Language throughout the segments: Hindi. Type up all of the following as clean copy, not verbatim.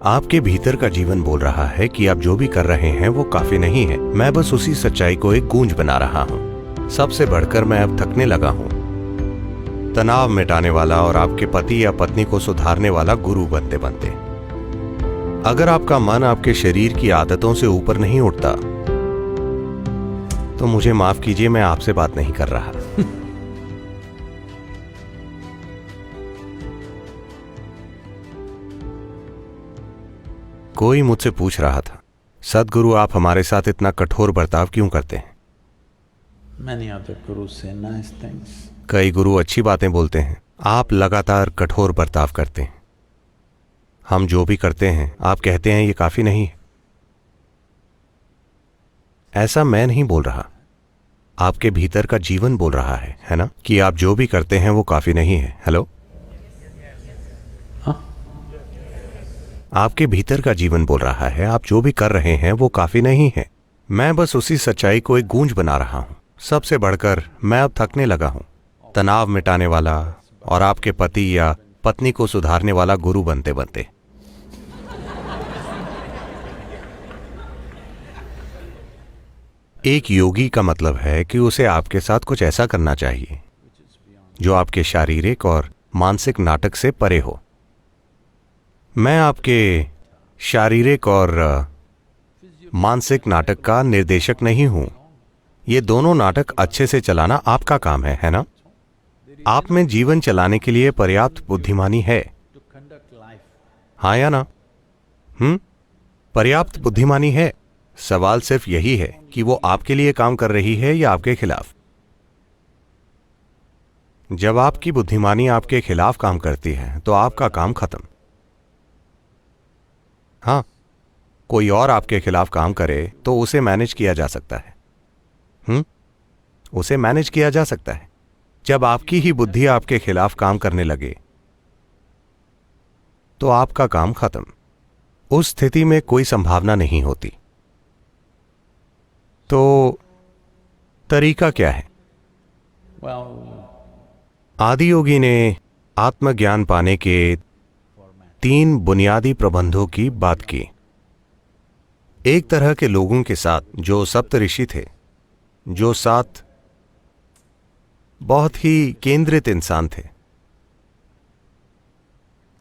आपके भीतर का जीवन बोल रहा है कि आप जो भी कर रहे हैं वो काफी नहीं है। मैं बस उसी सच्चाई को एक गूंज बना रहा हूँ। सबसे बढ़कर मैं अब थकने लगा हूँ। तनाव मिटाने वाला और आपके पति या पत्नी को सुधारने वाला गुरु बनते बनते। अगर आपका मन आपके शरीर की आदतों से ऊपर नहीं उठता तो मुझे माफ कीजिए, मैं आपसे बात नहीं कर रहा। कोई मुझसे पूछ रहा था, सद्गुरु आप हमारे साथ इतना कठोर बर्ताव क्यों करते हैं? Many other gurus say nice things. कई गुरु अच्छी बातें बोलते हैं, आप लगातार कठोर बर्ताव करते हैं। हम जो भी करते हैं आप कहते हैं ये काफी नहीं है। ऐसा मैं नहीं बोल रहा, आपके भीतर का जीवन बोल रहा है ना, कि आप जो भी करते हैं वो काफी नहीं है। हेलो, आपके भीतर का जीवन बोल रहा है आप जो भी कर रहे हैं वो काफी नहीं है। मैं बस उसी सच्चाई को एक गूंज बना रहा हूं। सबसे बढ़कर मैं अब थकने लगा हूं। तनाव मिटाने वाला और आपके पति या पत्नी को सुधारने वाला गुरु बनते बनते। एक योगी का मतलब है कि उसे आपके साथ कुछ ऐसा करना चाहिए जो आपके शारीरिक और मानसिक नाटक से परे हो। मैं आपके शारीरिक और मानसिक नाटक का निर्देशक नहीं हूं। ये दोनों नाटक अच्छे से चलाना आपका काम है ना? आप में जीवन चलाने के लिए पर्याप्त बुद्धिमानी है, हाँ या ना? पर्याप्त बुद्धिमानी है। सवाल सिर्फ यही है कि वो आपके लिए काम कर रही है या आपके खिलाफ। जब आपकी बुद्धिमानी आपके खिलाफ काम करती है तो आपका काम खत्म। हाँ, कोई और आपके खिलाफ काम करे तो उसे मैनेज किया जा सकता है। उसे मैनेज किया जा सकता है। जब आपकी ही बुद्धि आपके खिलाफ काम करने लगे तो आपका काम खत्म। उस स्थिति में कोई संभावना नहीं होती। तो तरीका क्या है? आदियोगी ने आत्मज्ञान पाने के 3 बुनियादी प्रबंधों की बात की। एक तरह के लोगों के साथ जो सप्तऋषि थे, जो 7 बहुत ही केंद्रित इंसान थे,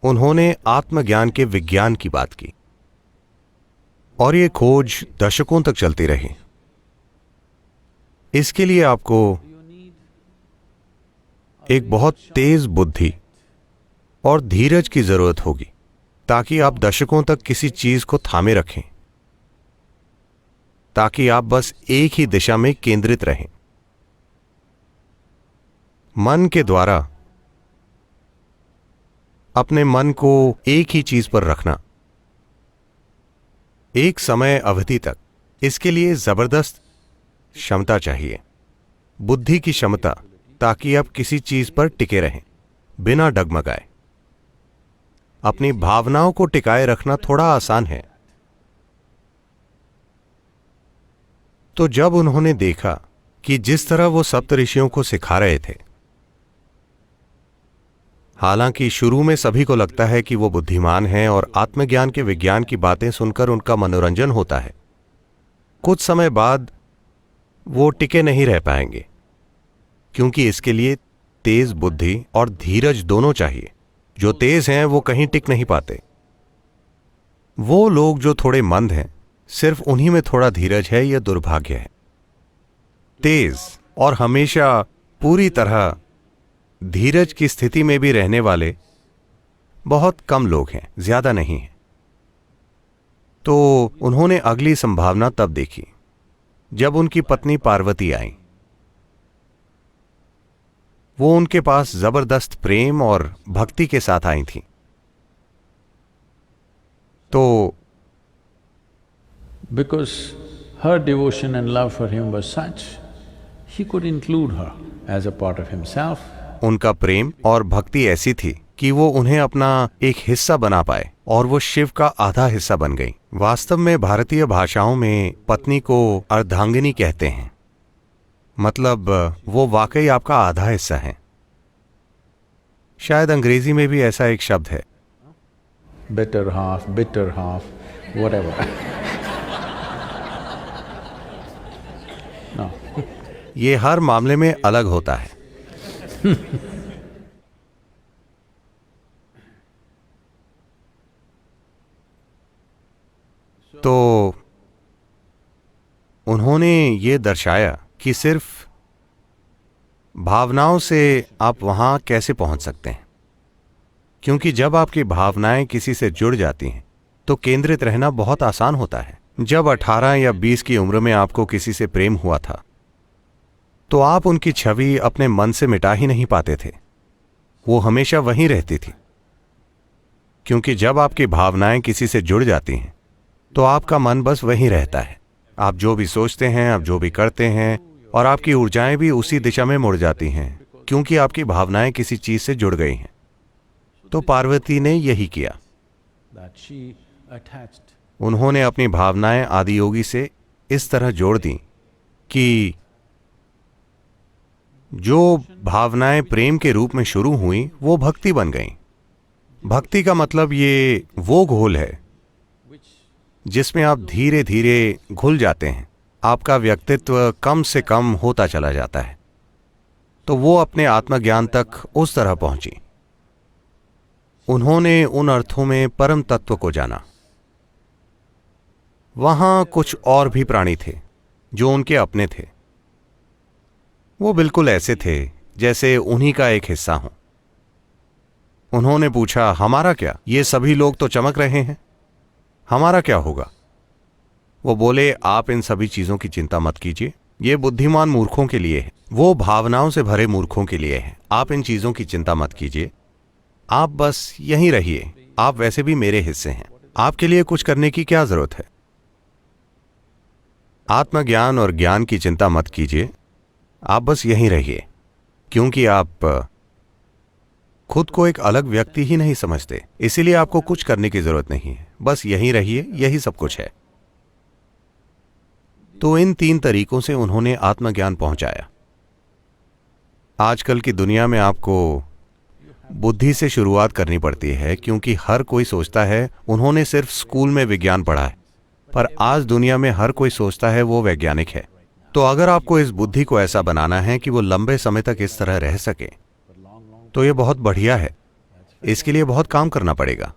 उन्होंने आत्मज्ञान के विज्ञान की बात की और ये खोज दशकों तक चलती रही। इसके लिए आपको एक बहुत तेज बुद्धि और धीरज की जरूरत होगी ताकि आप दशकों तक किसी चीज को थामे रखें, ताकि आप बस एक ही दिशा में केंद्रित रहें। मन के द्वारा अपने मन को एक ही चीज पर रखना एक समय अवधि तक, इसके लिए जबरदस्त क्षमता चाहिए, बुद्धि की क्षमता, ताकि आप किसी चीज पर टिके रहें बिना डगमगाए। अपनी भावनाओं को टिकाए रखना थोड़ा आसान है। तो जब उन्होंने देखा कि जिस तरह वो सप्तऋषियों को सिखा रहे थे, हालांकि शुरू में सभी को लगता है कि वो बुद्धिमान हैं और आत्मज्ञान के विज्ञान की बातें सुनकर उनका मनोरंजन होता है, कुछ समय बाद वो टिके नहीं रह पाएंगे, क्योंकि इसके लिए तेज बुद्धि और धीरज दोनों चाहिए। जो तेज हैं वो कहीं टिक नहीं पाते। वो लोग जो थोड़े मंद हैं, सिर्फ उन्हीं में थोड़ा धीरज है, यह दुर्भाग्य है। तेज और हमेशा पूरी तरह धीरज की स्थिति में भी रहने वाले बहुत कम लोग हैं, ज्यादा नहीं हैं। तो उन्होंने अगली संभावना तब देखी जब उनकी पत्नी पार्वती आई। वो उनके पास जबरदस्त प्रेम और भक्ति के साथ आई थी। तो Because her devotion and love for him was such, he could include her as a part of himself. उनका प्रेम और भक्ति ऐसी थी कि वो उन्हें अपना एक हिस्सा बना पाए और वो शिव का आधा हिस्सा बन गई। वास्तव में भारतीय भाषाओं में पत्नी को अर्धांगिनी कहते हैं, मतलब वो वाकई आपका आधा हिस्सा है। शायद अंग्रेजी में भी ऐसा एक शब्द है। better half, bitter half, whatever. No. ये हर मामले में अलग होता है। तो उन्होंने ये दर्शाया कि सिर्फ भावनाओं से आप वहां कैसे पहुंच सकते हैं, क्योंकि जब आपकी भावनाएं किसी से जुड़ जाती हैं तो केंद्रित रहना बहुत आसान होता है। जब 18 या 20 की उम्र में आपको किसी से प्रेम हुआ था तो आप उनकी छवि अपने मन से मिटा ही नहीं पाते थे, वो हमेशा वहीं रहती थी, क्योंकि जब आपकी भावनाएं किसी से जुड़ जाती हैं तो आपका मन बस वहीं रहता है। आप जो भी सोचते हैं, आप जो भी करते हैं, और आपकी ऊर्जाएं भी उसी दिशा में मुड़ जाती हैं, क्योंकि आपकी भावनाएं किसी चीज से जुड़ गई हैं। तो पार्वती ने यही किया। That she attached. उन्होंने अपनी भावनाएं आदियोगी से इस तरह जोड़ दी कि जो भावनाएं प्रेम के रूप में शुरू हुई वो भक्ति बन गईं। भक्ति का मतलब ये वो घोल है जिसमें आप धीरे धीरे घुल जाते हैं, आपका व्यक्तित्व कम से कम होता चला जाता है। तो वो अपने आत्मज्ञान तक उस तरह पहुंची। उन्होंने उन अर्थों में परम तत्व को जाना। वहां कुछ और भी प्राणी थे जो उनके अपने थे। वो बिल्कुल ऐसे थे जैसे उन्हीं का एक हिस्सा हो। उन्होंने पूछा, हमारा क्या? ये सभी लोग तो चमक रहे हैं, हमारा क्या होगा? वो बोले, आप इन सभी चीजों की चिंता मत कीजिए, ये बुद्धिमान मूर्खों के लिए है, वो भावनाओं से भरे मूर्खों के लिए है। आप इन चीजों की चिंता मत कीजिए, आप बस यहीं रहिए, आप वैसे भी मेरे हिस्से हैं, आपके लिए कुछ करने की क्या जरूरत है? आत्मज्ञान और ज्ञान की चिंता मत कीजिए, आप बस यहीं रहिए, क्योंकि आप खुद को एक अलग व्यक्ति ही नहीं समझते, इसीलिए आपको कुछ करने की जरूरत नहीं है, बस यहीं रहिए, यही सब कुछ है। तो इन 3 तरीकों से उन्होंने आत्मज्ञान पहुंचाया। आजकल की दुनिया में आपको बुद्धि से शुरुआत करनी पड़ती है, क्योंकि हर कोई सोचता है उन्होंने सिर्फ स्कूल में विज्ञान पढ़ा है, पर आज दुनिया में हर कोई सोचता है वो वैज्ञानिक है। तो अगर आपको इस बुद्धि को ऐसा बनाना है कि वो लंबे समय तक इस तरह रह सके, तो ये बहुत बढ़िया है, इसके लिए बहुत काम करना पड़ेगा।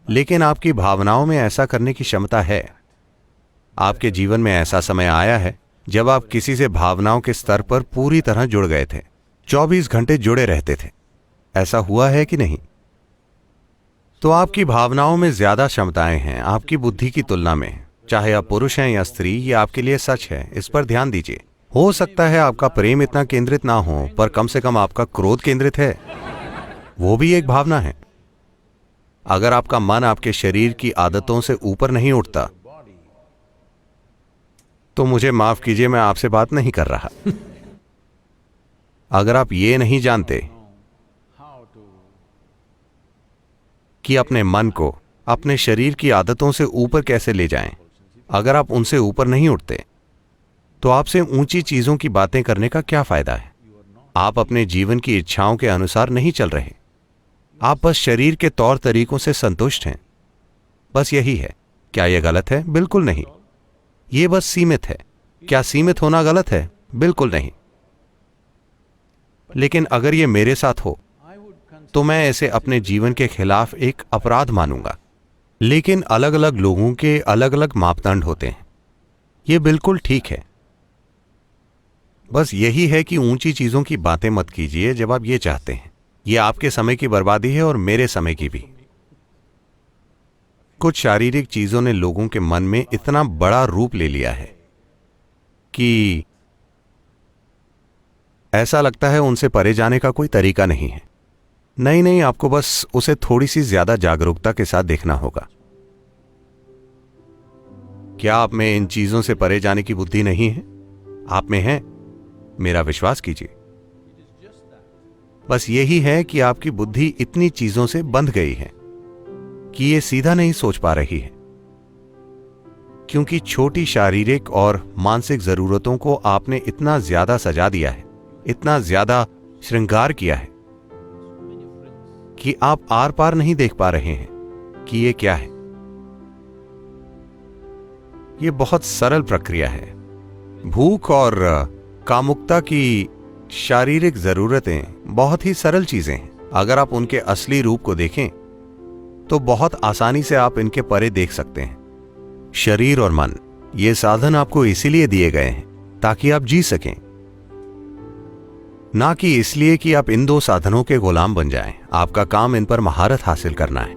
लेकिन आपकी भावनाओं में ऐसा करने की क्षमता है। आपके जीवन में ऐसा समय आया है जब आप किसी से भावनाओं के स्तर पर पूरी तरह जुड़ गए थे, 24 घंटे जुड़े रहते थे। ऐसा हुआ है कि नहीं? तो आपकी भावनाओं में ज्यादा क्षमताएं हैं आपकी बुद्धि की तुलना में। चाहे आप पुरुष हैं या स्त्री, ये आपके लिए सच है, इस पर ध्यान दीजिए। हो सकता है आपका प्रेम इतना केंद्रित ना हो, पर कम से कम आपका क्रोध केंद्रित है, वो भी एक भावना है। अगर आपका मन आपके शरीर की आदतों से ऊपर नहीं उठता, तो मुझे माफ कीजिए, मैं आपसे बात नहीं कर रहा। अगर आप ये नहीं जानते कि अपने मन को अपने शरीर की आदतों से ऊपर कैसे ले जाएं, अगर आप उनसे ऊपर नहीं उठते, तो आपसे ऊंची चीजों की बातें करने का क्या फायदा है? आप अपने जीवन की इच्छाओं के अनुसार नहीं चल रहे, आप बस शरीर के तौर तरीकों से संतुष्ट हैं, बस यही है। क्या यह गलत है? बिल्कुल नहीं, ये बस सीमित है। क्या सीमित होना गलत है? बिल्कुल नहीं। लेकिन अगर ये मेरे साथ हो तो मैं इसे अपने जीवन के खिलाफ एक अपराध मानूंगा। लेकिन अलग अलग लोगों के अलग अलग मापदंड होते हैं, ये बिल्कुल ठीक है। बस यही है कि ऊंची चीजों की बातें मत कीजिए जब आप ये चाहते हैं। ये आपके समय की बर्बादी है और मेरे समय की भी। कुछ शारीरिक चीजों ने लोगों के मन में इतना बड़ा रूप ले लिया है कि ऐसा लगता है उनसे परे जाने का कोई तरीका नहीं है। नहीं, आपको बस उसे थोड़ी सी ज्यादा जागरूकता के साथ देखना होगा। क्या आप में इन चीजों से परे जाने की बुद्धि नहीं है? आप में है, मेरा विश्वास कीजिए। बस यही है कि आपकी बुद्धि इतनी चीजों से बंध गई है कि ये सीधा नहीं सोच पा रही है, क्योंकि छोटी शारीरिक और मानसिक जरूरतों को आपने इतना ज्यादा सजा दिया है, इतना ज्यादा श्रृंगार किया है। कि आप आर पार नहीं देख पा रहे हैं कि ये क्या है। ये बहुत सरल प्रक्रिया है। भूख और कामुकता की शारीरिक जरूरतें बहुत ही सरल चीजें हैं। अगर आप उनके असली रूप को देखें तो बहुत आसानी से आप इनके परे देख सकते हैं। शरीर और मन, ये साधन आपको इसीलिए दिए गए हैं ताकि आप जी सकें, ना कि इसलिए कि आप इन दो साधनों के गुलाम बन जाएं। आपका काम इन पर महारत हासिल करना है।